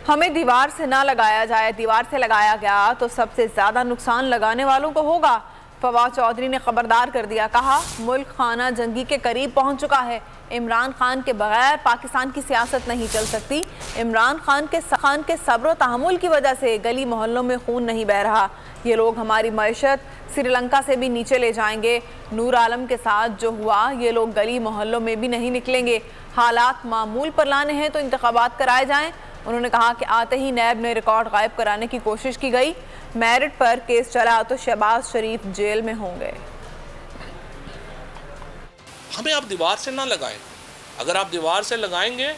हमें दीवार से ना लगाया जाए, दीवार से लगाया गया तो सबसे ज्यादा नुकसान लगाने वालों को होगा। फवाद चौधरी ने खबरदार कर दिया, कहा मुल्क खाना जंगी के करीब पहुंच चुका है। इमरान खान के बगैर पाकिस्तान की सियासत नहीं चल सकती। इमरान खान के सब्र तहम्मुल की वजह से गली मोहल्लों में खून नहीं बह रहा। ये लोग हमारी मईशत श्रीलंका से भी नीचे ले जाएंगे। नूर आलम के साथ जो हुआ, ये लोग गली मोहल्लों में भी नहीं निकलेंगे। हालात मामूल पर लाने हैं तो इंतखाबात कराए जाएं। उन्होंने कहा कि आते ही नैब ने रिकॉर्ड गायब कराने की कोशिश की गई। मेरिट पर केस चला तो शहबाज शरीफ जेल में होंगे। हमें आप दीवार से ना लगाएं। अगर आप दीवार से लगाएंगे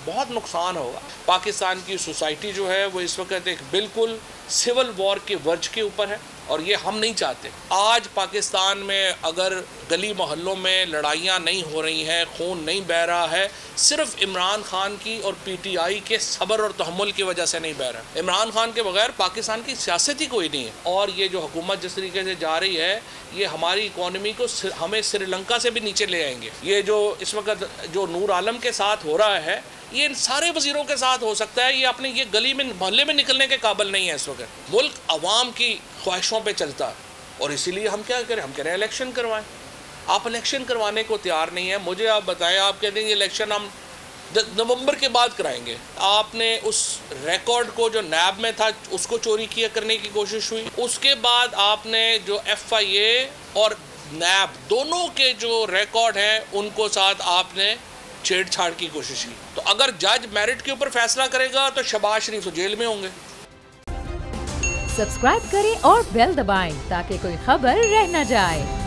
बहुत नुकसान होगा। पाकिस्तान की सोसाइटी जो है वो इस वक्त एक बिल्कुल सिविल वॉर के वर्ज के ऊपर है और ये हम नहीं चाहते। आज पाकिस्तान में अगर गली मोहल्लों में लड़ाइयाँ नहीं हो रही हैं, खून नहीं बह रहा है, सिर्फ इमरान खान की और पीटीआई के सब्र और तहम्मुल की वजह से नहीं बह रहा। इमरान खान के बगैर पाकिस्तान की सियासत ही कोई नहीं है। और ये जो हुकूमत जिस तरीके से जा रही है, ये हमारी इकॉनमी को हमें श्रीलंका से भी नीचे ले आएंगे। ये जो इस वक्त जो नूर आलम के साथ हो रहा है, ये इन सारे वजीरों के साथ हो सकता है। ये अपने ये गली में मोहल्ले में निकलने के काबिल नहीं है। इस वक्त मुल्क अवाम की ख्वाहिशों पे चलता है और इसीलिए हम क्या करें, हम कह रहे हैं इलेक्शन करवाएं। आप इलेक्शन करवाने को तैयार नहीं है। मुझे आप बताएं, आप कहते हैं कि इलेक्शन हम नवंबर के बाद कराएंगे। आपने उस रिकॉर्ड को जो नैब में था उसको चोरी किया करने की कोशिश हुई। उसके बाद आपने जो FIA और नैब दोनों के जो रिकॉर्ड हैं उनको साथ आपने छेड़छाड़ की कोशिश की। तो अगर जज मेरिट के ऊपर फैसला करेगा तो शहबाज शरीफ तो जेल में होंगे। सब्सक्राइब करें और बेल दबाएं ताकि कोई खबर रह न जाए।